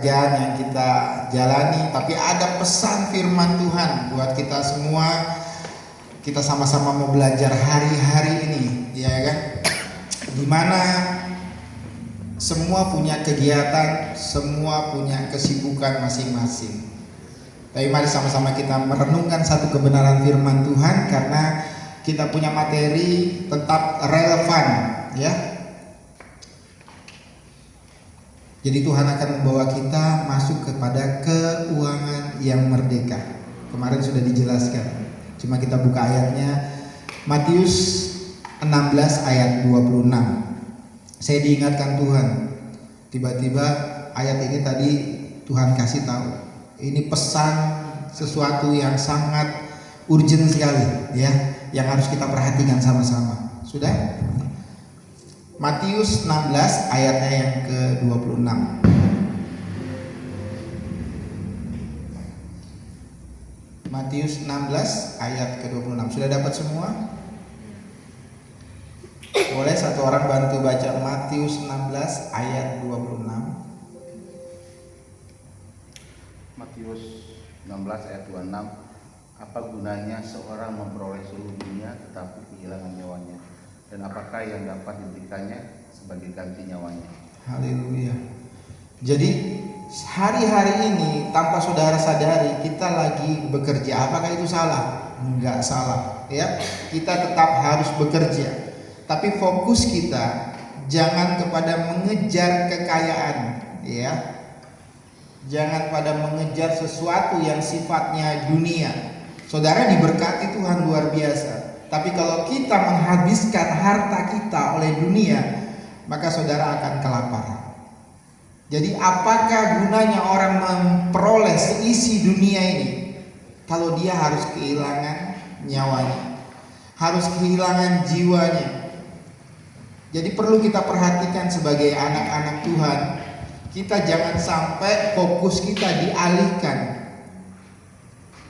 yang kita jalani, tapi ada pesan firman Tuhan buat kita semua. Kita sama-sama mau belajar hari-hari ini, ya kan? Dimana semua punya kegiatan, semua punya kesibukan masing-masing. Tapi mari sama-sama kita merenungkan satu kebenaran firman Tuhan, karena kita punya materi tetap relevan, ya. Jadi Tuhan akan membawa kita masuk kepada keuangan yang merdeka. Kemarin sudah dijelaskan, cuma kita buka ayatnya. Matius 16 ayat 26. Saya diingatkan Tuhan, tiba-tiba ayat ini tadi Tuhan kasih tahu, ini pesan sesuatu yang sangat urgent sekali, ya, yang harus kita perhatikan sama-sama. Sudah? Matius 16 ayatnya yang ke-26. Matius 16 ayat ke-26. Sudah dapat semua? Boleh satu orang bantu baca Matius 16 ayat 26. Matius 16 ayat 26. Apa gunanya seorang memperoleh seluruh dunia tetapi kehilangan nyawanya? Dan apakah yang dapat diberikannya sebagai ganti nyawanya? Haleluya. Jadi hari-hari ini tanpa saudara sadari kita lagi bekerja. Apakah itu salah? Enggak salah, ya. Kita tetap harus bekerja. Tapi fokus kita jangan kepada mengejar kekayaan, ya. Jangan pada mengejar sesuatu yang sifatnya dunia. Saudara diberkati Tuhan luar biasa. Tapi kalau kita menghabiskan harta kita oleh dunia, maka saudara akan kelaparan. Jadi apakah gunanya orang memperoleh seisi dunia ini kalau dia harus kehilangan nyawanya, harus kehilangan jiwanya? Jadi perlu kita perhatikan sebagai anak-anak Tuhan, kita jangan sampai fokus kita dialihkan.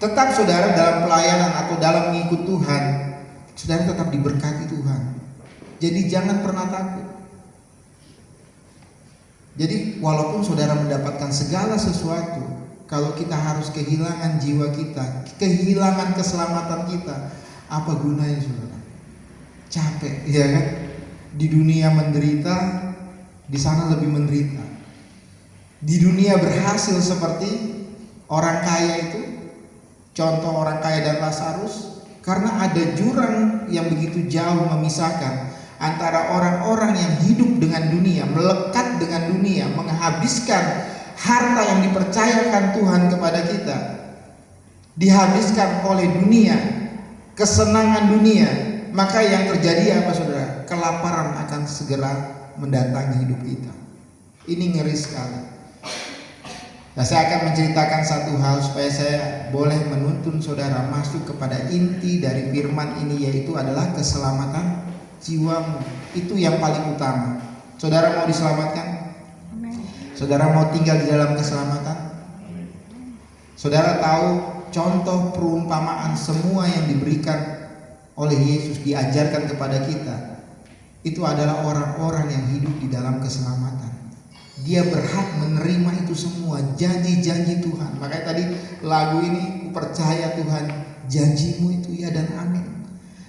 Tetap saudara dalam pelayanan atau dalam mengikut Tuhan, saudara tetap diberkati Tuhan. Jadi jangan pernah takut. Jadi walaupun saudara mendapatkan segala sesuatu, kalau kita harus kehilangan jiwa kita, kehilangan keselamatan kita, apa gunanya saudara? Capek, ya kan? Di dunia menderita, di sana lebih menderita. Di dunia berhasil seperti orang kaya itu, contoh orang kaya dan Lazarus, karena ada jurang yang begitu jauh memisahkan antara orang-orang yang hidup dengan dunia, melekat dengan dunia, menghabiskan harta yang dipercayakan Tuhan kepada kita, dihabiskan oleh dunia, kesenangan dunia, maka yang terjadi apa saudara? Kelaparan akan segera mendatangi hidup kita. Ini ngeri sekali. Nah, saya akan menceritakan satu hal supaya saya boleh menuntun saudara masuk kepada inti dari firman ini, yaitu adalah keselamatan jiwamu. Itu yang paling utama. Saudara mau diselamatkan? Saudara mau tinggal di dalam keselamatan? Saudara tahu contoh perumpamaan semua yang diberikan oleh Yesus, diajarkan kepada kita, itu adalah orang-orang yang hidup di dalam keselamatan. Dia berhak menerima itu semua, janji-janji Tuhan. Makanya tadi lagu ini, ku percaya Tuhan, janjimu itu ya dan amin.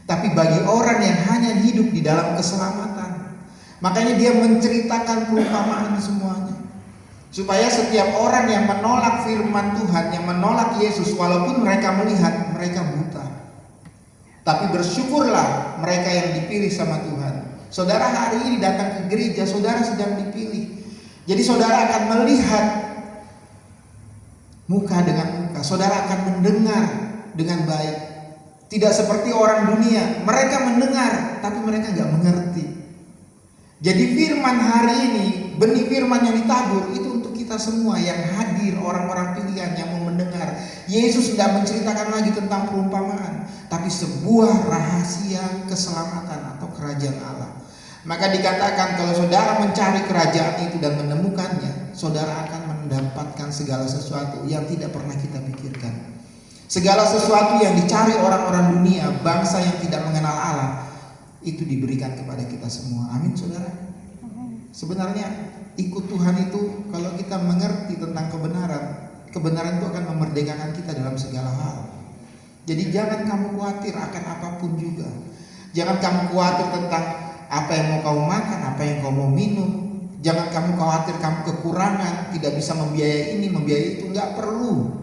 Tapi bagi orang yang hanya hidup di dalam keselamatan, makanya dia menceritakan perumpamaan semuanya, supaya setiap orang yang menolak firman Tuhan, yang menolak Yesus, walaupun mereka melihat, mereka buta, tapi bersyukurlah mereka yang dipilih sama Tuhan. Saudara hari ini datang ke gereja, saudara sedang dipilih. Jadi saudara akan melihat muka dengan muka, saudara akan mendengar dengan baik. Tidak seperti orang dunia, mereka mendengar tapi mereka nggak mengerti. Jadi firman hari ini, benih firman yang ditabur itu untuk kita semua yang hadir, orang-orang pilihan yang mau mendengar. Yesus tidak menceritakan lagi tentang perumpamaan, tapi sebuah rahasia keselamatan atau kerajaan Allah. Maka dikatakan kalau saudara mencari kerajaan itu dan menemukannya, saudara akan mendapatkan segala sesuatu yang tidak pernah kita pikirkan. Segala sesuatu yang dicari orang-orang dunia, bangsa yang tidak mengenal Allah, itu diberikan kepada kita semua. Amin saudara. Sebenarnya ikut Tuhan itu kalau kita mengerti tentang kebenaran, kebenaran itu akan memerdekakan kita dalam segala hal. Jadi jangan kamu khawatir akan apapun juga. Jangan kamu khawatir tentang apa yang mau kamu makan, apa yang kamu mau minum. Jangan kamu khawatir kamu kekurangan, tidak bisa membiayai ini, membiayai itu. Enggak perlu.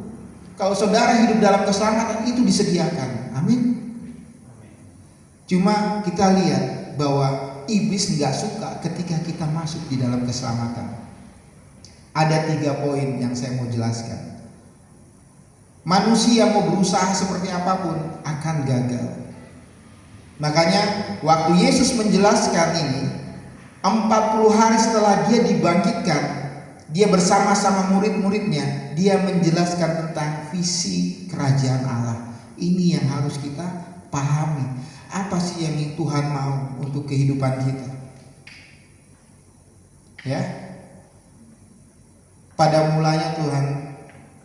Kalau saudara hidup dalam keselamatan itu disediakan. Amin. Cuma kita lihat bahwa iblis nggak suka ketika kita masuk di dalam keselamatan. Ada 3 poin yang saya mau jelaskan. Manusia mau berusaha seperti apapun akan gagal. Makanya waktu Yesus menjelaskan ini, 40 hari setelah dia dibangkitkan, dia bersama-sama murid-muridnya, dia menjelaskan tentang visi kerajaan Allah. Ini yang harus kita pahami. Apa sih yang Tuhan mau untuk kehidupan kita? Ya. Pada mulanya Tuhan,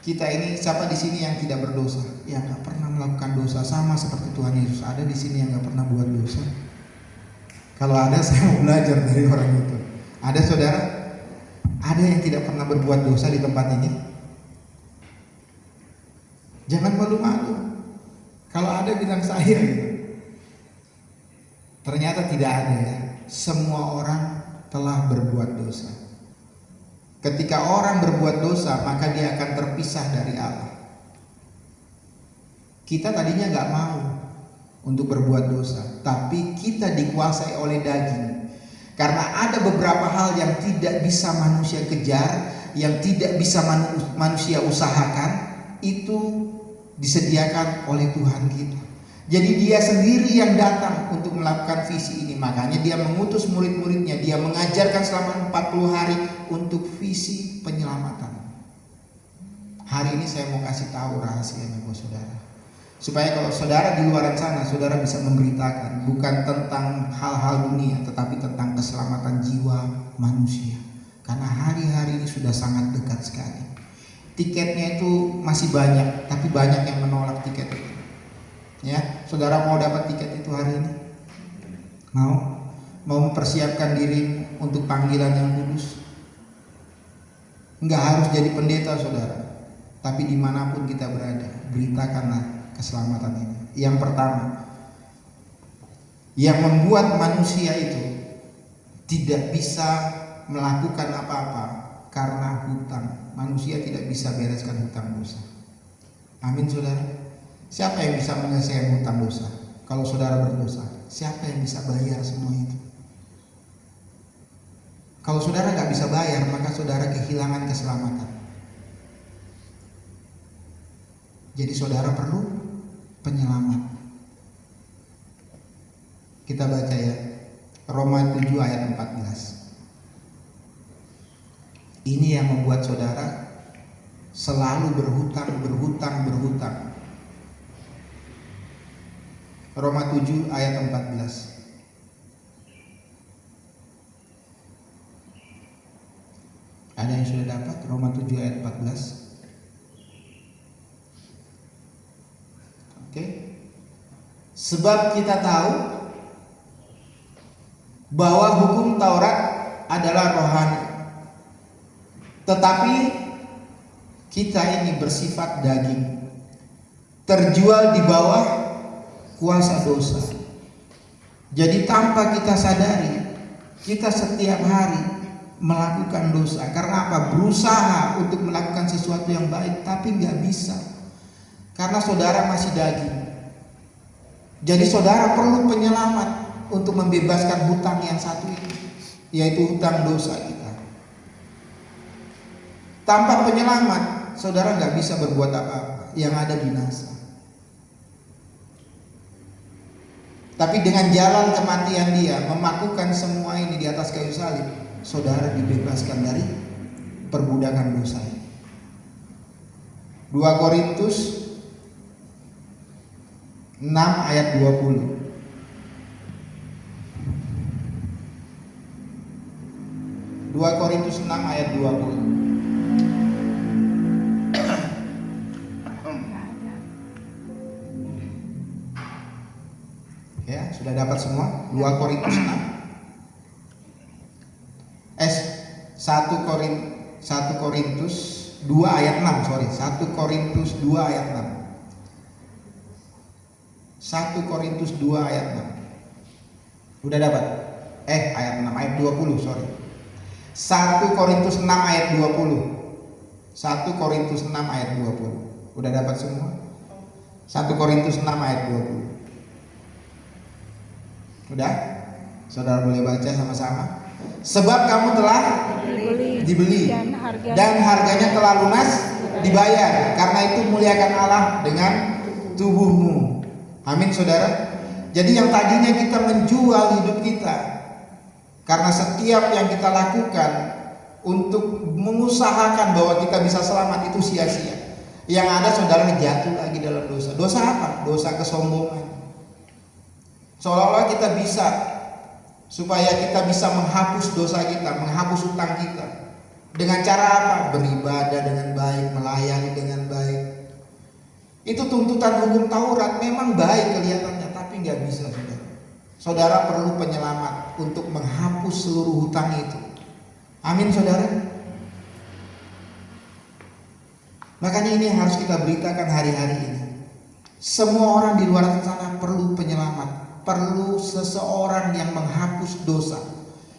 kita ini siapa di sini yang tidak berdosa? Yang nggak pernah melakukan dosa, sama seperti Tuhan Yesus. Ada di sini yang nggak pernah buat dosa? Kalau ada, saya mau belajar dari orang itu. Ada saudara? Ada yang tidak pernah berbuat dosa di tempat ini? Jangan malu-malu. Kalau ada bilang saya. Ternyata tidak ada ya. Semua orang telah berbuat dosa. Ketika orang berbuat dosa, maka dia akan terpisah dari Allah. Kita tadinya nggak mau untuk berbuat dosa, tapi kita dikuasai oleh daging. Karena ada beberapa hal yang tidak bisa manusia kejar, yang tidak bisa manusia usahakan, itu disediakan oleh Tuhan kita. Jadi dia sendiri yang datang untuk melakukan visi ini. Makanya dia mengutus murid-muridnya, dia mengajarkan selama 40 hari untuk visi penyelamatan. Hari ini saya mau kasih tahu rahasianya buat saudara, supaya kalau saudara di luar sana, saudara bisa memberitakan bukan tentang hal-hal dunia, tetapi tentang keselamatan jiwa manusia. Karena hari-hari ini sudah sangat dekat sekali. Tiketnya itu masih banyak, tapi banyak yang menolak tiket itu. Ya, saudara mau dapat tiket itu hari ini? Mau mempersiapkan diri untuk panggilan yang kudus? Enggak harus jadi pendeta saudara, tapi dimanapun kita berada, beritakanlah keselamatan ini. Yang pertama, yang membuat manusia itu tidak bisa melakukan apa-apa karena hutang. Manusia tidak bisa bereskan hutang dosa. Amin saudara. Siapa yang bisa menyelesaikan hutang dosa? Kalau saudara berdosa, siapa yang bisa bayar semua itu? Kalau saudara nggak bisa bayar, maka saudara kehilangan keselamatan. Jadi saudara perlu penyelamat. Kita baca ya, Roma 7 ayat 14. Ini yang membuat saudara selalu berhutang. Roma 7 ayat 14. Ada yang sudah dapat Roma 7 ayat 14? Oke. Sebab kita tahu bahwa hukum Taurat adalah rohani, tetapi kita ini bersifat daging, terjual di bawah kuasa dosa. Jadi tanpa kita sadari, kita setiap hari melakukan dosa. Karena apa? Berusaha untuk melakukan sesuatu yang baik, tapi nggak bisa. Karena saudara masih daging. Jadi saudara perlu penyelamat untuk membebaskan hutang yang satu ini, yaitu hutang dosa kita. Tanpa penyelamat, saudara nggak bisa berbuat apa-apa, yang ada binasa. Tapi dengan jalan kematian dia, memakukan semua ini di atas kayu salib, saudara dibebaskan dari perbudakan dosa. 2 Korintus 6 ayat 20. 2 Korintus 6 ayat 20. Ya, sudah dapat semua? 2 Korintus 6. 1 1 Korintus 2 ayat 6, sorry. 1 Korintus 2 ayat 6. 1 Korintus 2 ayat 6. Udah dapat? Ayat 6, ayat 20, sorry. 1 Korintus 6 ayat 20. 1 Korintus 6 ayat 20. Udah dapat semua? 1 Korintus 6 ayat 20. Udah? Saudara boleh baca sama-sama. Sebab kamu telah dibeli dan harganya telah lunas dibayar. Karena itu muliakan Allah dengan tubuhmu. Amin, saudara. Jadi yang tadinya kita menjual hidup kita, karena setiap yang kita lakukan untuk mengusahakan bahwa kita bisa selamat itu sia-sia. Yang ada saudara jatuh lagi dalam dosa. Dosa apa? Dosa kesombongan. Seolah-olah kita bisa, supaya kita bisa menghapus dosa kita, menghapus hutang kita. Dengan cara apa? Beribadah dengan baik, melayani dengan baik. Itu tuntutan hukum Taurat, memang baik kelihatannya, tapi nggak bisa, saudara. Saudara perlu penyelamat untuk menghapus seluruh hutang itu. Amin, saudara. Makanya ini yang harus kita beritakan hari-hari ini. Semua orang di luar sana perlu penyelamat, perlu seseorang yang menghapus dosa.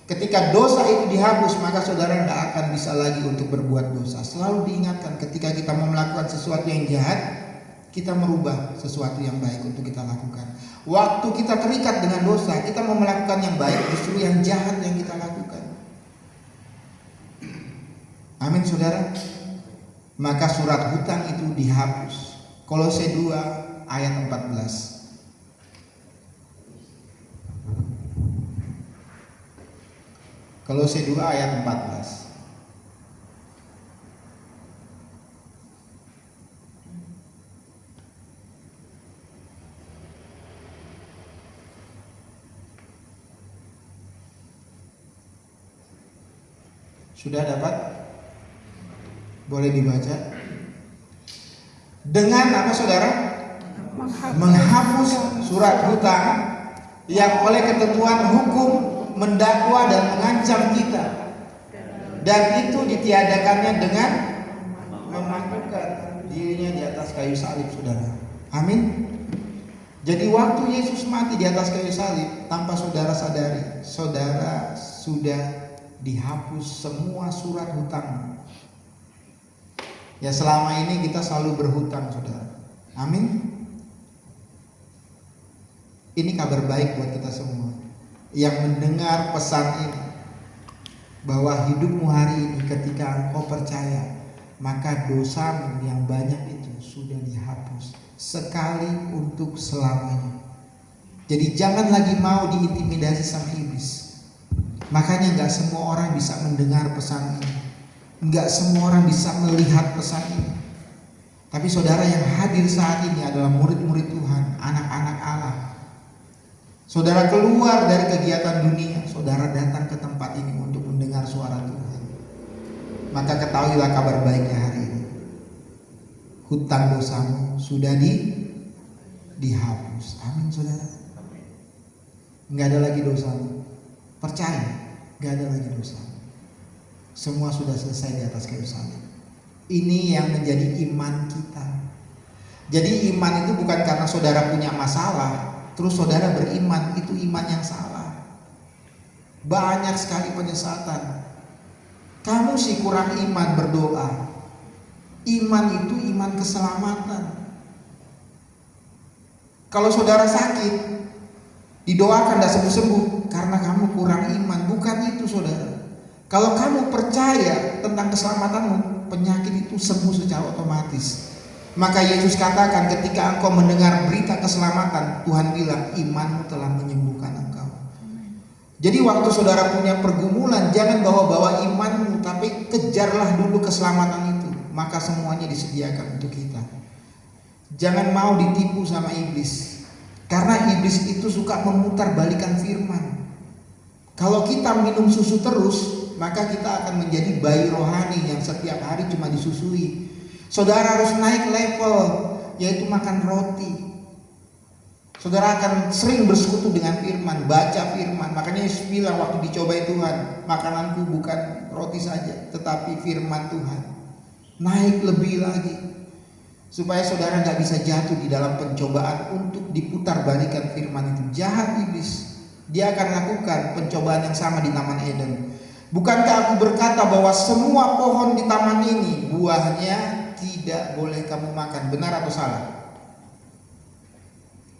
Ketika dosa itu dihapus, maka saudara tidak akan bisa lagi untuk berbuat dosa. Selalu diingatkan ketika kita mau melakukan sesuatu yang jahat, kita merubah sesuatu yang baik untuk kita lakukan. Waktu kita terikat dengan dosa, kita mau melakukan yang baik, justru yang jahat yang kita lakukan. Amin, saudara. Maka surat hutang itu dihapus. Kolose 2 ayat 14. Kolose 2 ayat 14. Sudah dapat? Boleh dibaca. Dengan apa, saudara? Menghapus surat hutang yang oleh ketentuan hukum mendakwa dan mengancam kita, dan itu ditiadakannya dengan memangkukan dirinya di atas kayu salib, saudara. Amin. Jadi waktu Yesus mati di atas kayu salib, tanpa saudara sadari, saudara sudah dihapus semua surat hutang. Ya, selama ini kita selalu berhutang, saudara. Amin. Ini kabar baik buat kita semua yang mendengar pesan ini, bahwa hidupmu hari ini ketika engkau percaya, maka dosamu yang banyak itu sudah dihapus sekali untuk selamanya. Jadi jangan lagi mau diintimidasi sama iblis. Makanya gak semua orang bisa mendengar pesan ini, gak semua orang bisa melihat pesan ini. Tapi saudara yang hadir saat ini adalah murid-murid Tuhan, anak-anak Allah. Saudara keluar dari kegiatan dunia, saudara datang ke tempat ini untuk mendengar suara Tuhan. Maka ketahuilah kabar baiknya hari ini. Hutang dosamu sudah dihapus. Amin, saudara. Nggak ada lagi dosamu. Percaya, nggak ada lagi dosa. Semua sudah selesai di atas kayu salib. Ini yang menjadi iman kita. Jadi iman itu bukan karena saudara punya masalah terus saudara beriman, itu iman yang salah. Banyak sekali penyesatan. Kamu sih kurang iman berdoa. Iman itu iman keselamatan. Kalau saudara sakit, didoakan tidak sembuh-sembuh karena kamu kurang iman. Bukan itu, saudara. Kalau kamu percaya tentang keselamatanmu, penyakit itu sembuh secara otomatis. Maka Yesus katakan ketika engkau mendengar berita keselamatan, Tuhan bilang imanmu telah menyembuhkan engkau. Jadi waktu saudara punya pergumulan, jangan bawa-bawa imanmu, tapi kejarlah dulu keselamatan itu. Maka semuanya disediakan untuk kita. Jangan mau ditipu sama iblis, karena iblis itu suka memutar balikan firman. Kalau kita minum susu terus, maka kita akan menjadi bayi rohani yang setiap hari cuma disusui. Saudara harus naik level, yaitu makan roti. Saudara akan sering bersekutu dengan firman, baca firman. Makanya Yesus bilang waktu dicobai Tuhan, makananku bukan roti saja, tetapi firman Tuhan. Naik lebih lagi, supaya saudara gak bisa jatuh di dalam pencobaan untuk diputar balikan firman itu. Jahat iblis, dia akan lakukan pencobaan yang sama di Taman Eden. Bukankah aku berkata bahwa semua pohon di taman ini buahnya tidak boleh kamu makan? Benar atau salah?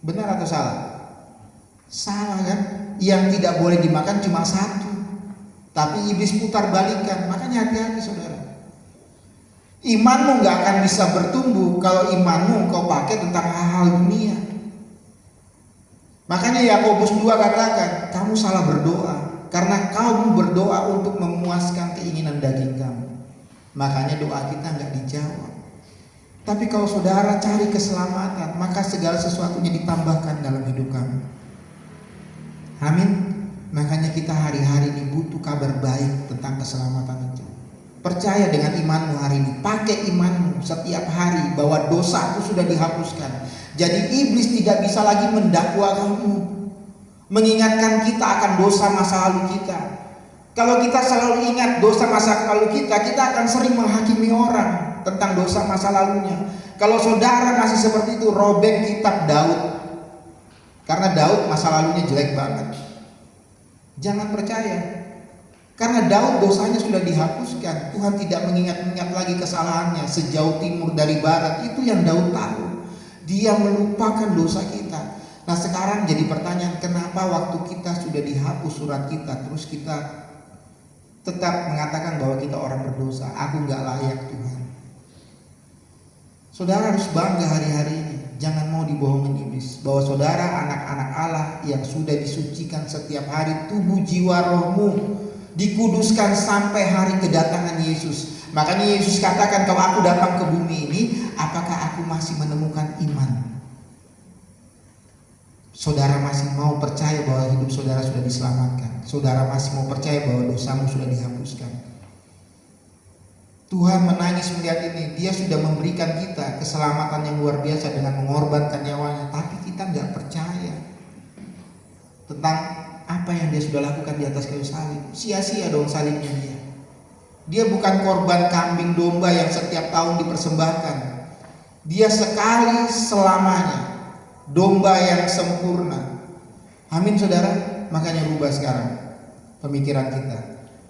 Benar atau salah? Salah kan? Yang tidak boleh dimakan cuma satu, tapi iblis putar balikan. Makanya hati-hati saudara. Imanmu gak akan bisa bertumbuh kalau imanmu kau pakai tentang hal-hal dunia. Makanya Yakobus 2 katakan, kamu salah berdoa karena kamu berdoa untuk memuaskan keinginan daging kamu. Makanya doa kita gak dijawab. Tapi kalau saudara cari keselamatan, maka segala sesuatunya ditambahkan dalam hidup kamu. Amin. Makanya kita hari-hari ini butuh kabar baik tentang keselamatan itu. Percaya dengan imanmu hari ini. Pakai imanmu setiap hari bahwa dosa itu sudah dihapuskan. Jadi iblis tidak bisa lagi mendakwa kamu, mengingatkan kita akan dosa masa lalu kita. Kalau kita selalu ingat dosa masa lalu kita akan sering menghakimi orang tentang dosa masa lalunya. Kalau saudara masih seperti itu, robek kitab Daud. Karena Daud masa lalunya jelek banget. Jangan percaya. Karena Daud dosanya sudah dihapuskan. Tuhan tidak mengingat-ingat lagi kesalahannya. Sejauh timur dari barat, itu yang Daud tahu. Dia melupakan dosa kita. Nah sekarang jadi pertanyaan, kenapa waktu kita sudah dihapus surat kita, terus kita tetap mengatakan bahwa kita orang berdosa? Aku gak layak Tuhan. Saudara harus bangga hari-hari ini. Jangan mau dibohongin iblis bahwa saudara anak-anak Allah yang sudah disucikan setiap hari, tubuh jiwa rohmu dikuduskan sampai hari kedatangan Yesus. Makanya Yesus katakan, kalau aku datang ke bumi ini, apakah aku masih menemukan iman? Saudara masih mau percaya bahwa hidup saudara sudah diselamatkan? Saudara masih mau percaya bahwa dosamu sudah dihapuskan? Tuhan menangis melihat ini. Dia sudah memberikan kita keselamatan yang luar biasa dengan mengorbankan nyawanya. Tapi kita gak percaya tentang apa yang dia sudah lakukan di atas kayu salib. Sia-sia dong salibnya dia. Dia bukan korban kambing domba yang setiap tahun dipersembahkan. Dia sekali selamanya domba yang sempurna. Amin saudara. Makanya rubah sekarang pemikiran kita.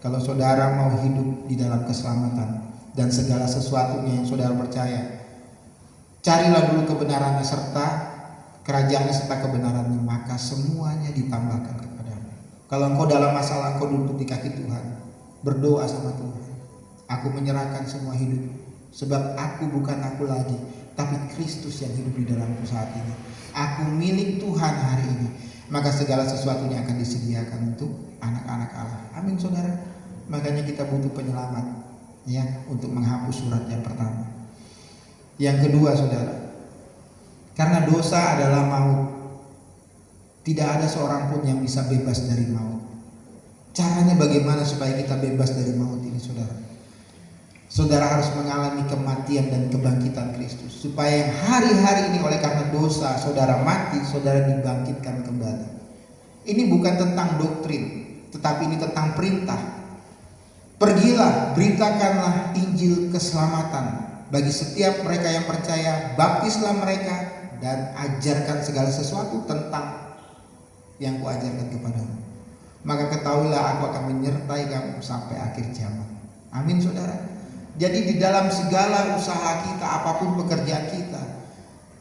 Kalau saudara mau hidup di dalam keselamatan dan segala sesuatunya yang saudara percaya, carilah dulu kebenarannya serta kerajaannya serta kebenarannya, maka semuanya ditambahkan kepadamu. Kalau engkau dalam masalah, engkau duduk di kaki Tuhan, berdoa sama Tuhan. Aku menyerahkan semua hidup, sebab aku bukan aku lagi, tapi Kristus yang hidup di dalamku saat ini. Aku milik Tuhan hari ini. Maka segala sesuatunya akan disediakan untuk anak-anak Allah. Amin saudara. Makanya kita butuh penyelamat, ya, untuk menghapus surat yang pertama. Yang kedua saudara, karena dosa adalah maut, tidak ada seorang pun yang bisa bebas dari maut. Caranya bagaimana supaya kita bebas dari maut ini saudara? Saudara harus mengalami kematian dan kebangkitan Kristus, supaya yang hari-hari ini oleh karena dosa saudara mati, saudara dibangkitkan kembali. Ini bukan tentang doktrin, tetapi ini tentang perintah. Pergilah, beritakanlah Injil keselamatan bagi setiap mereka yang percaya, baptislah mereka dan ajarkan segala sesuatu tentang yang kuajarkan kepadamu. Maka ketahuilah aku akan menyertai kamu sampai akhir zaman. Amin saudara. Jadi di dalam segala usaha kita, apapun pekerjaan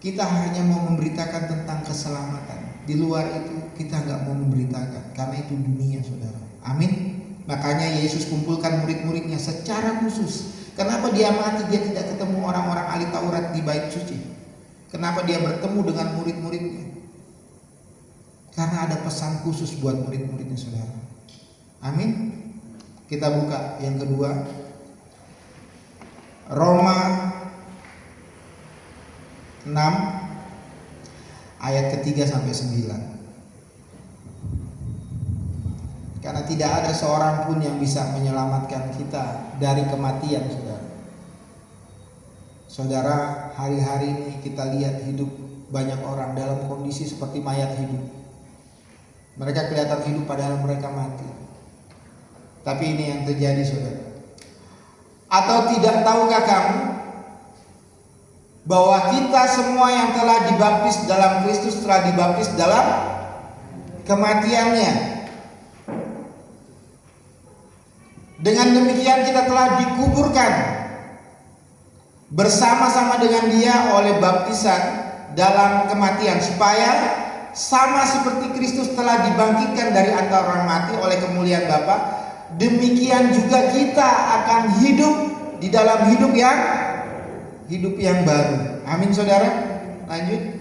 kita hanya mau memberitakan tentang keselamatan. Di luar itu kita nggak mau memberitakan, karena itu dunia saudara. Amin. Makanya Yesus kumpulkan murid-muridnya secara khusus. Kenapa dia mati? Dia tidak ketemu orang-orang ahli Taurat di bait suci. Kenapa dia bertemu dengan murid-muridnya? Karena ada pesan khusus buat murid-muridnya saudara. Amin. Kita buka yang kedua, Roma 6 ayat ketiga sampai 9. Karena tidak ada seorang pun yang bisa menyelamatkan kita dari kematian saudara. Saudara, hari-hari ini kita lihat hidup banyak orang dalam kondisi seperti mayat hidup. Mereka kelihatan hidup padahal mereka mati. Tapi ini yang terjadi, saudara. Atau tidak tahukah kamu bahwa kita semua yang telah dibaptis dalam Kristus telah dibaptis dalam kematiannya. Dengan demikian kita telah dikuburkan bersama-sama dengan Dia oleh baptisan dalam kematian, supaya sama seperti Kristus telah dibangkitkan dari antara orang mati oleh kemuliaan Bapa, demikian juga kita akan hidup di dalam hidup yang baru. Amin, saudara. Lanjut.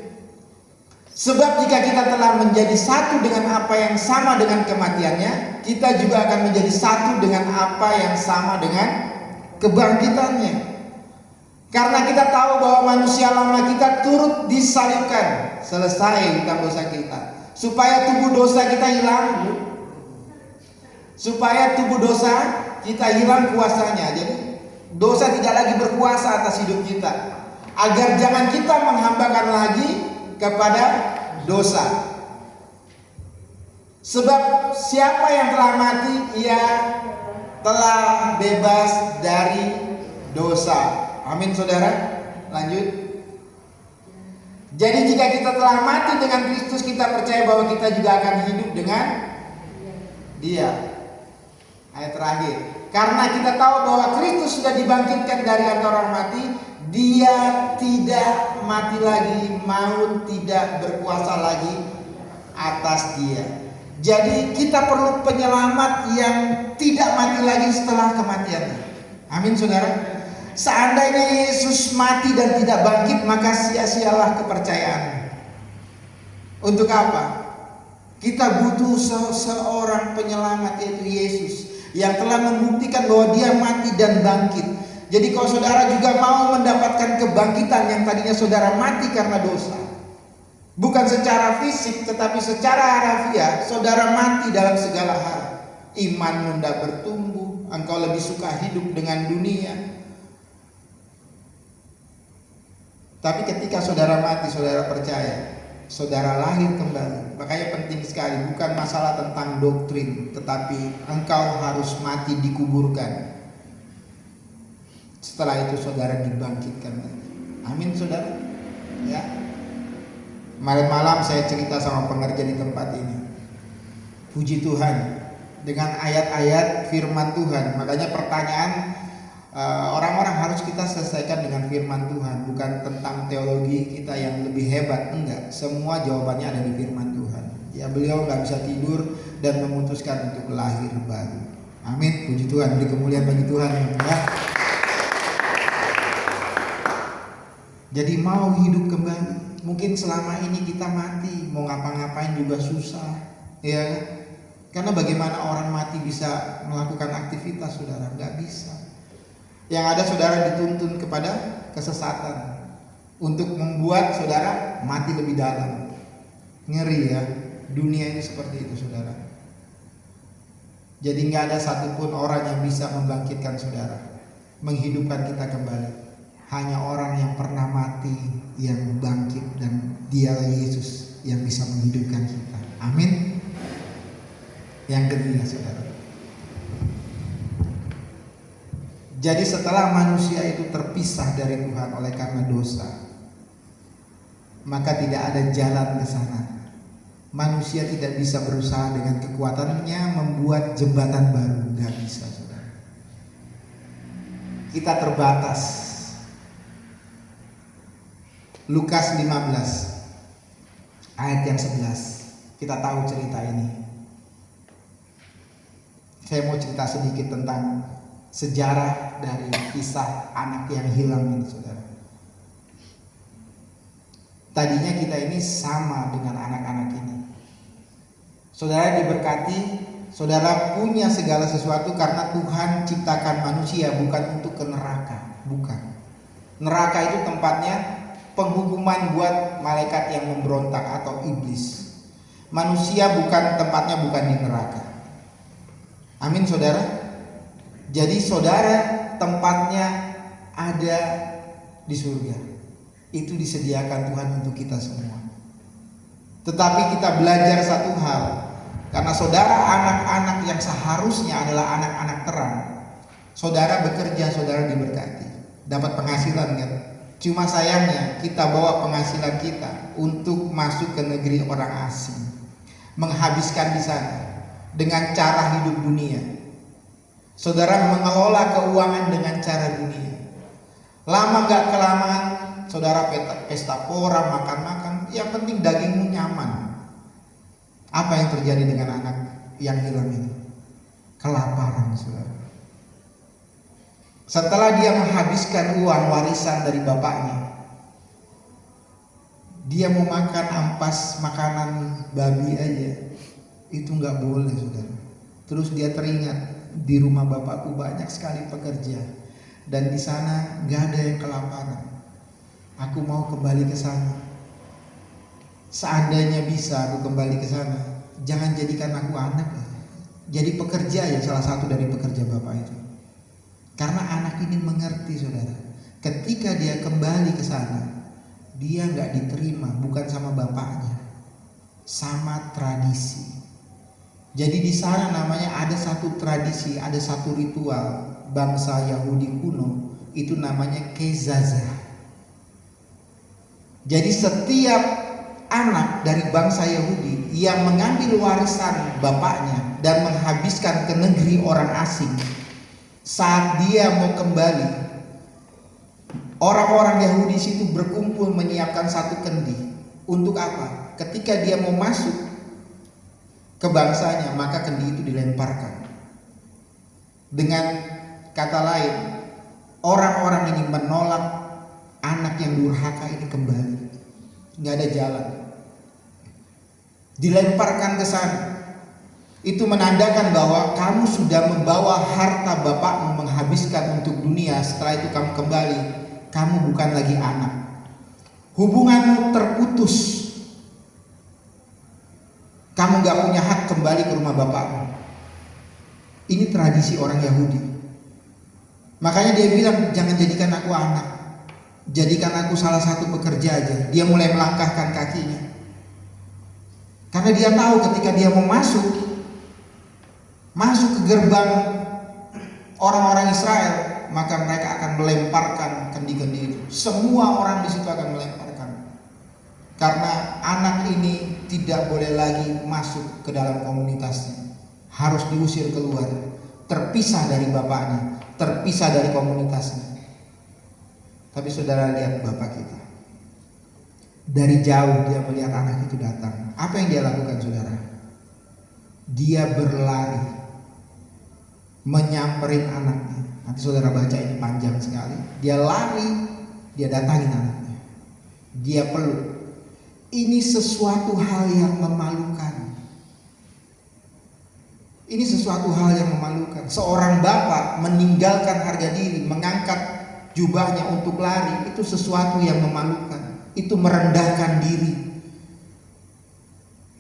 Sebab jika kita telah menjadi satu dengan apa yang sama dengan kematiannya, kita juga akan menjadi satu dengan apa yang sama dengan kebangkitannya. Karena kita tahu bahwa manusia lama kita turut disalibkan, selesai hutang dosa kita, supaya tubuh dosa kita hilang, kuasanya. Jadi dosa tidak lagi berkuasa atas hidup kita, agar jangan kita menghambakan lagi kepada dosa. Sebab siapa yang telah mati, ia telah bebas dari dosa. Amin, saudara. Lanjut. Jadi jika kita telah mati dengan Kristus, kita percaya bahwa kita juga akan hidup dengan Dia. Ayat terakhir. Karena kita tahu bahwa Kristus sudah dibangkitkan dari antara orang mati, Dia tidak mati lagi, maut tidak berkuasa lagi atas Dia. Jadi kita perlu penyelamat yang tidak mati lagi setelah kematiannya. Amin, saudara. Seandainya Yesus mati dan tidak bangkit, maka sia-sialah kepercayaan. Untuk apa? Kita butuh seorang penyelamat, yaitu Yesus, yang telah membuktikan bahwa Dia mati dan bangkit. Jadi kalau saudara juga mau mendapatkan kebangkitan yang tadinya saudara mati karena dosa, bukan secara fisik tetapi secara harafiah, saudara mati dalam segala hal. Imanmu tidak bertumbuh, engkau lebih suka hidup dengan dunia. Tapi ketika saudara mati, saudara percaya, saudara lahir kembali. Makanya penting sekali, bukan masalah tentang doktrin, tetapi engkau harus mati, dikuburkan. Setelah itu saudara dibangkitkan. Amin, saudara. Ya. Kemarin malam saya cerita sama pengerja di tempat ini. Puji Tuhan, dengan ayat-ayat firman Tuhan. Makanya pertanyaan orang-orang harus kita selesaikan dengan firman Tuhan, bukan tentang teologi kita yang lebih hebat. Enggak, semua jawabannya ada di firman Tuhan. Ya, beliau nggak bisa tidur dan memutuskan untuk lahir baru. Amin, puji Tuhan, beri kemuliaan bagi Tuhan. Ya. Jadi mau hidup kembali. Mungkin selama ini kita mati, mau ngapa-ngapain juga susah, ya. Karena bagaimana orang mati bisa melakukan aktivitas, saudara? Nggak bisa. Yang ada saudara dituntun kepada kesesatan untuk membuat saudara mati lebih dalam. Ngeri ya, dunia ini seperti itu, saudara. Jadi nggak ada satupun orang yang bisa membangkitkan saudara, menghidupkan kita kembali. Hanya orang yang pernah mati yang bangkit, dan Dialah Yesus yang bisa menghidupkan kita. Amin. Yang ketiga, saudara. Jadi setelah manusia itu terpisah dari Tuhan oleh karena dosa, maka tidak ada jalan ke sana. Manusia tidak bisa berusaha dengan kekuatannya membuat jembatan baru, nggak bisa, saudara. Kita terbatas. Lukas 15 ayat yang 11. Kita tahu cerita ini. Saya mau cerita sedikit tentang sejarah dari kisah anak yang hilang ini, saudara. Tadinya kita ini sama dengan anak-anak ini. Saudara diberkati, saudara punya segala sesuatu karena Tuhan ciptakan manusia bukan untuk ke neraka, bukan. Neraka itu tempatnya penghukuman buat malaikat yang memberontak atau iblis. Manusia tempatnya bukan di neraka. Amin, saudara. Jadi saudara tempatnya ada di surga. Itu disediakan Tuhan untuk kita semua. Tetapi kita belajar satu hal, karena saudara anak-anak yang seharusnya adalah anak-anak terang, saudara bekerja, saudara diberkati, dapat penghasilan kan. Cuma sayangnya kita bawa penghasilan kita untuk masuk ke negeri orang asing, menghabiskan di sana dengan cara hidup dunia. Saudara mengelola keuangan dengan cara dunia. Lama gak kelamaan saudara pesta pora, makan-makan, yang penting dagingmu nyaman. Apa yang terjadi dengan anak yang hilang ini? Kelaparan, saudara. Setelah dia menghabiskan uang warisan dari bapaknya, dia mau makan ampas makanan babi aja, itu nggak boleh, saudara. Terus dia teringat, di rumah bapakku banyak sekali pekerja, dan di sana nggak ada yang kelaparan. Aku mau kembali ke sana. Seandainya bisa aku kembali ke sana, jangan jadikan aku anak ya. Jadi pekerja ya, salah satu dari pekerja bapak itu. Karena anak ini mengerti, saudara. Ketika dia kembali ke sana, dia nggak diterima bukan sama bapaknya, sama tradisi. Jadi di sana namanya ada satu tradisi, ada satu ritual bangsa Yahudi kuno, itu namanya kezazah. Jadi setiap anak dari bangsa Yahudi yang mengambil warisan bapaknya dan menghabiskan ke negeri orang asing, saat dia mau kembali, orang-orang Yahudi situ berkumpul menyiapkan satu kendi. Untuk apa? Ketika dia mau masuk ke bangsanya, maka kendi itu dilemparkan. Dengan kata lain, orang-orang ini menolak anak yang durhaka ini kembali. Nggak ada jalan. Dilemparkan ke sana. Itu menandakan bahwa kamu sudah membawa harta bapakmu menghabiskan untuk dunia. Setelah itu kamu kembali, kamu bukan lagi anak. Hubunganmu terputus. Kamu gak punya hak kembali ke rumah bapakmu. Ini tradisi orang Yahudi. Makanya dia bilang, jangan jadikan aku anak, jadikan aku salah satu pekerja aja. Dia mulai melangkahkan kakinya, karena dia tahu ketika dia mau masuk ke gerbang orang-orang Israel, maka mereka akan melemparkan kendi-kendi itu. Semua orang di situ akan melemparkan, karena anak ini tidak boleh lagi masuk ke dalam komunitasnya, harus diusir keluar, terpisah dari bapaknya, terpisah dari komunitasnya. Tapi saudara lihat bapak kita, dari jauh dia melihat anak itu datang. Apa yang dia lakukan, saudara? Dia berlari menyamperin anaknya. Nanti saudara baca, ini panjang sekali. Dia lari, dia datangin anaknya, dia peluk. Ini sesuatu hal yang memalukan. Ini sesuatu hal yang memalukan. Seorang bapak meninggalkan harga diri, mengangkat jubahnya untuk lari, itu sesuatu yang memalukan. Itu merendahkan diri.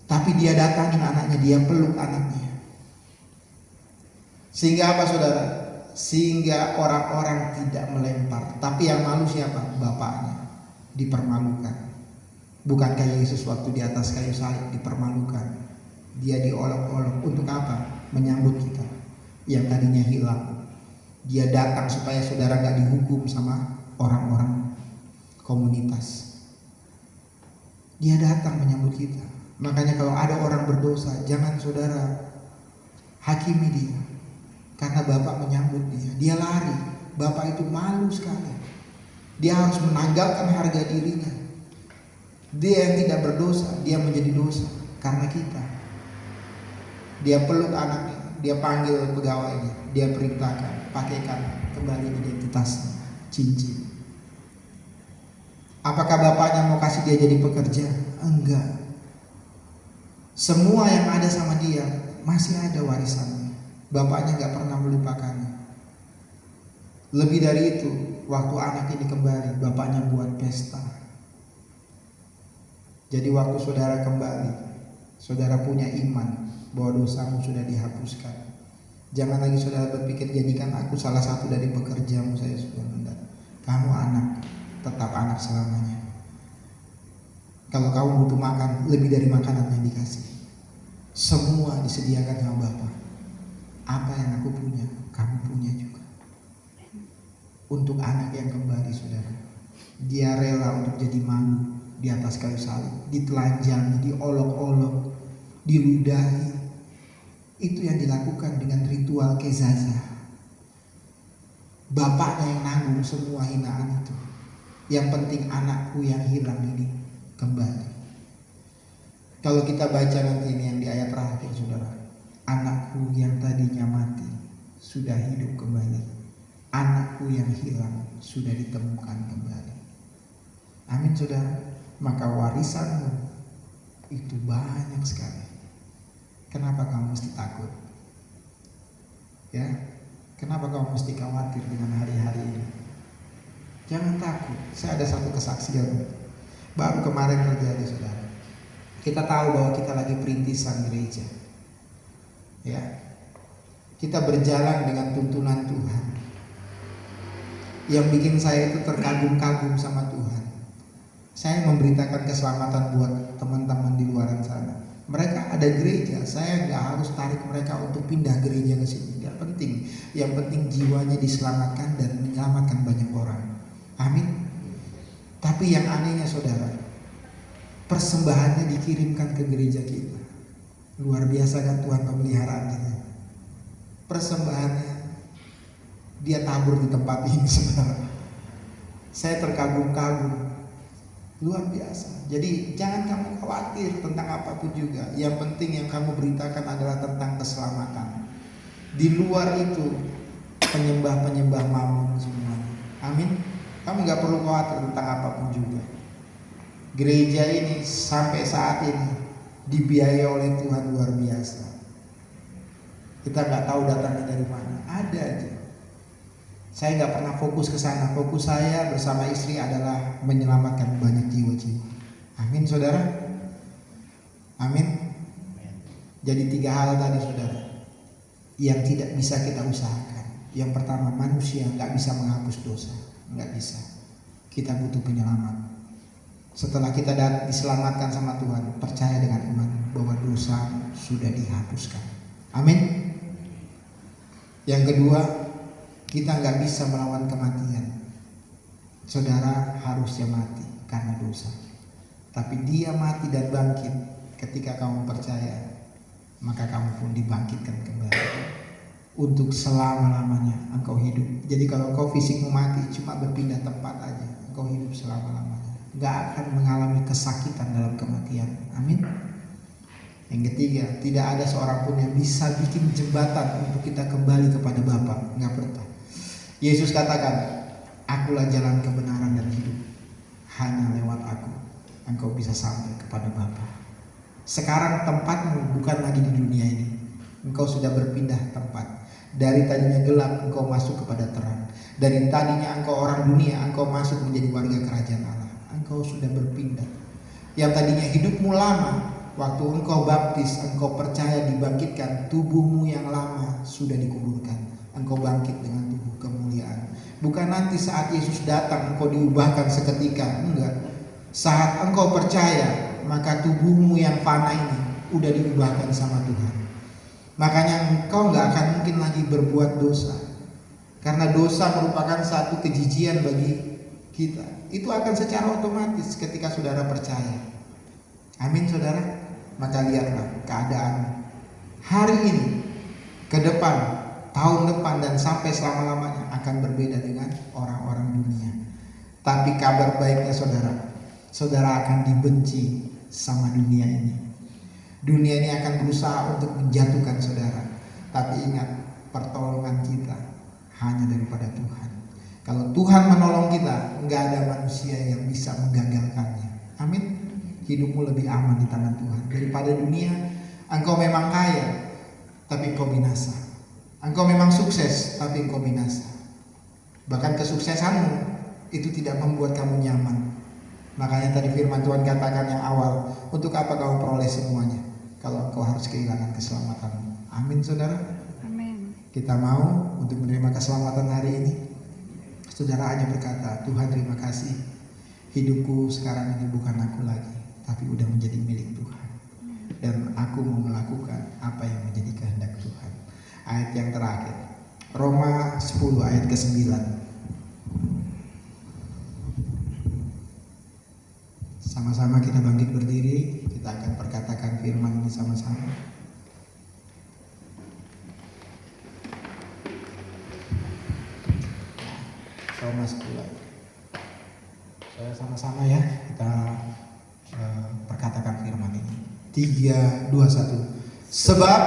Tapi dia datangin anaknya, dia peluk anaknya. Sehingga apa, saudara? Sehingga orang-orang tidak melempar. Tapi yang malu siapa? Bapaknya. Dipermalukan. Bukankah Yesus waktu di atas kayu salib dipermalukan? Dia diolok-olok. Untuk apa? Menyambut kita yang tadinya hilang. Dia datang supaya saudara gak dihukum sama orang-orang komunitas. Dia datang menyambut kita. Makanya kalau ada orang berdosa, jangan saudara hakimi dia, karena Bapak menyambut dia. Dia lari. Bapak itu malu sekali. Dia harus menanggalkan harga dirinya. Dia yang tidak berdosa, dia menjadi dosa karena kita. Dia peluk anaknya, dia panggil pegawainya, dia perintahkan, pakaikan kembali identitasnya, cincin. Apakah bapaknya mau kasih dia jadi pekerja? Enggak. Semua yang ada sama dia masih ada warisannya. Bapaknya gak pernah melupakannya. Lebih dari itu, waktu anak ini kembali, bapaknya buat pesta. Jadi waktu saudara kembali, saudara punya iman bahwa dosamu sudah dihapuskan. Jangan lagi saudara berpikir, jadikan aku salah satu dari pekerjamu, saya sudah mendat. Kamu anak, tetap anak selamanya. Kalau kamu butuh makan, lebih dari makanan yang dikasih. Semua disediakan sama Bapa. Apa yang aku punya, kamu punya juga. Untuk anak yang kembali, saudara, dia rela untuk jadi malu di atas kayu salib, ditelanjangi, diolok-olok, diludahi. Itu yang dilakukan dengan ritual kezazah. Bapaknya yang nanggung semua hinaan itu. Yang penting anakku yang hilang ini kembali. Kalau kita baca nanti ini yang di ayat terakhir, saudara, anakku yang tadinya mati sudah hidup kembali, anakku yang hilang sudah ditemukan kembali. Amin, saudara. Maka warisanmu itu banyak sekali. Kenapa kamu mesti takut? Ya, kenapa kamu mesti khawatir dengan hari-hari ini? Jangan takut. Saya ada satu kesaksian baru kemarin terjadi, saudara. Kita tahu bahwa kita lagi perintisan gereja. Ya, kita berjalan dengan tuntunan Tuhan. Yang bikin saya itu terkagum-kagum sama Tuhan. Saya memberitakan keselamatan buat teman-teman di luar sana. Mereka ada gereja, saya nggak harus tarik mereka untuk pindah gereja ke sini. Nggak penting. Yang penting jiwanya diselamatkan dan menyelamatkan banyak orang. Amin. Tapi yang anehnya, saudara, persembahannya dikirimkan ke gereja kita. Luar biasa kan Tuhan pemeliharaan kita. Persembahannya dia tabur di tempat ini, saudara. Saya terkagum-kagum. Luar biasa. Jadi jangan kamu khawatir tentang apapun juga. Yang penting yang kamu beritakan adalah tentang keselamatan. Di luar itu penyembah-penyembah mamun semuanya. Amin. Kamu gak perlu khawatir tentang apapun juga. Gereja ini sampai saat ini dibiayai oleh Tuhan luar biasa. Kita gak tahu datangnya dari mana. Ada aja. Saya gak pernah fokus ke sana. Fokus saya bersama istri adalah menyelamatkan banyak jiwa-jiwa. Amin, saudara. Amin. Jadi 3 hal tadi, saudara, yang tidak bisa kita usahakan. Yang pertama, manusia gak bisa menghapus dosa. Nggak bisa. Kita butuh penyelamat. Setelah kita diselamatkan sama Tuhan, percaya dengan iman bahwa dosa sudah dihapuskan. Amin. Yang kedua, kita nggak bisa melawan kematian. Saudara harusnya mati karena dosa, tapi dia mati dan bangkit ketika kamu percaya, maka kamu pun dibangkitkan kembali. Untuk selama-lamanya engkau hidup. Jadi kalau engkau fisikmu mati, cuma berpindah tempat aja, engkau hidup selama-lamanya. Gak akan mengalami kesakitan dalam kematian. Amin. Yang ketiga, tidak ada seorang pun yang bisa bikin jembatan untuk kita kembali kepada Bapa. Gak pernah. Yesus katakan, akulah jalan kebenaran dan hidup. Hanya lewat aku engkau bisa sampai kepada Bapa. Sekarang tempatmu bukan lagi di dunia ini. Engkau sudah berpindah tempat. Dari tadinya gelap engkau masuk kepada terang. Dari tadinya engkau orang dunia, engkau masuk menjadi warga kerajaan Allah. Engkau sudah berpindah. Yang tadinya hidupmu lama, waktu engkau baptis, engkau percaya dibangkitkan, tubuhmu yang lama sudah dikuburkan. Engkau bangkit dengan tubuh kemuliaan. Bukan nanti saat Yesus datang engkau diubahkan seketika, enggak. Saat engkau percaya, maka tubuhmu yang fana ini udah diubahkan sama Tuhan. Makanya engkau gak akan mungkin lagi berbuat dosa. Karena dosa merupakan satu kejijian bagi kita. Itu akan secara otomatis ketika saudara percaya. Amin, saudara. Maka lihatlah keadaan hari ini, ke depan, tahun depan, dan sampai selama-lamanya akan berbeda dengan orang-orang dunia. Tapi kabar baiknya, saudara, saudara akan dibenci sama dunia ini. Dunia ini akan berusaha untuk menjatuhkan saudara. Tapi ingat, pertolongan kita hanya daripada Tuhan. Kalau Tuhan menolong kita, nggak ada manusia yang bisa menggagalkannya. Amin. Hidupmu lebih aman di tangan Tuhan daripada dunia. Engkau memang kaya, tapi engkau binasa. Engkau memang sukses, tapi engkau binasa. Bahkan kesuksesanmu itu tidak membuat kamu nyaman. Makanya tadi firman Tuhan katakan yang awal, untuk apa kamu peroleh semuanya kalau engkau harus kehilangan keselamatanmu. Amin, saudara. Amin. Kita mau untuk menerima keselamatan hari ini. Saudara hanya berkata, Tuhan terima kasih, hidupku sekarang ini bukan aku lagi, tapi udah menjadi milik Tuhan. Dan aku mau melakukan apa yang menjadi kehendak Tuhan. Ayat yang terakhir, Roma 10 ayat ke-9. Sama-sama kita bangkit berdiri, kita akan perkatakan firman ini sama-sama. Roma 10. Saya sama-sama ya, kita perkatakan firman ini. 3, 2, 1. Sebab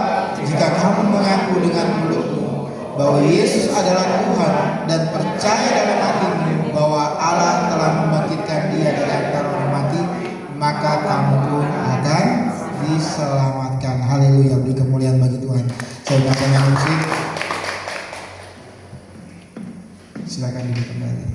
jika kamu mengaku dengan mulutmu bahwa Yesus adalah Tuhan dan percaya dalam hatimu bahwa Allah telah membangkitkan Dia dari antara orang mati, maka kamu pun akan diselamatkan. Haleluya, beri kemuliaan bagi Tuhan. Saya undang musik. Silakan duduk kembali.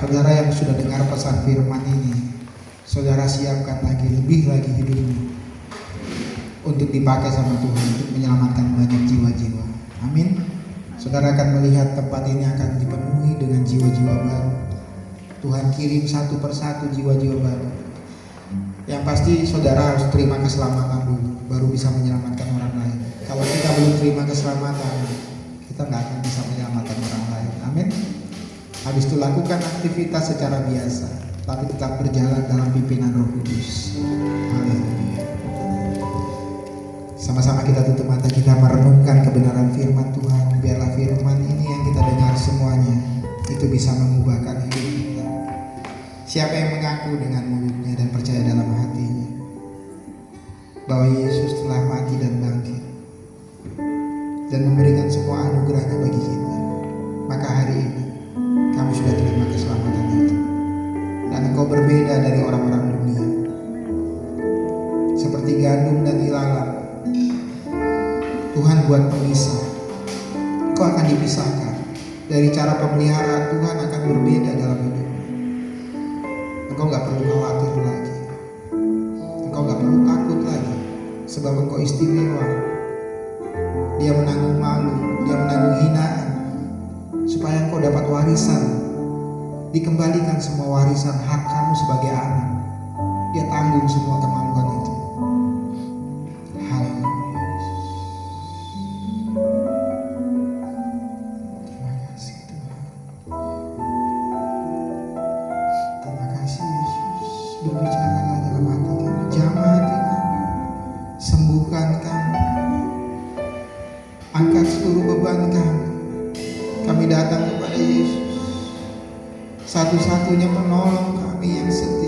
Saudara yang sudah dengar pesan firman ini, saudara siapkan lebih lagi hidupmu untuk dipakai sama Tuhan, untuk menyelamatkan banyak jiwa-jiwa. Amin. Saudara akan melihat tempat ini akan dipenuhi dengan jiwa-jiwa baru. Tuhan kirim satu persatu jiwa-jiwa baru. Yang pasti saudara harus terima keselamatan dulu, baru bisa menyelamatkan orang lain. Kalau kita belum terima keselamatan, kita nggak akan bisa menyelamatkan orang lain. Amin. Habis itu lakukan aktivitas secara biasa, tapi tetap berjalan dalam pimpinan Roh Kudus. Haleluya. Sama-sama kita tutup mata, kita merenungkan kebenaran firman Tuhan. Biarlah firman ini yang kita dengar semuanya itu bisa mengubahkan hidup kita. Siapa yang mengaku dengan mulutnya dan percaya dalam hatinya bahwa Yesus telah mati dan bangkit dan memberikan semua anugerahnya bagi kita, maka hari ini kamu sudah terima keselamatan itu. Dan engkau berbeda dari orang-orang dunia. Seperti gandum dan ilalang, Tuhan buat pemisah. Engkau akan dipisahkan. Dari cara pemeliharaan Tuhan akan berbeda dalam hidup. Engkau gak perlu khawatir lagi. Engkau gak perlu takut lagi. Sebab engkau istimewa. Dia menanggung malu, dia menanggung hinaan, supaya engkau dapat warisan, dikembalikan semua warisan hak kamu sebagai anak. Dia tanggung semua kemaluan itu. Haleluya. Terima kasih Tuhan. Terima kasih Yesus. Berbicaralah dalam hati kami, jamah hati kami, sembuhkan kami, angkat seluruh beban kami. Kami datang kepada Yesus, satu-satunya penolong kami yang setia.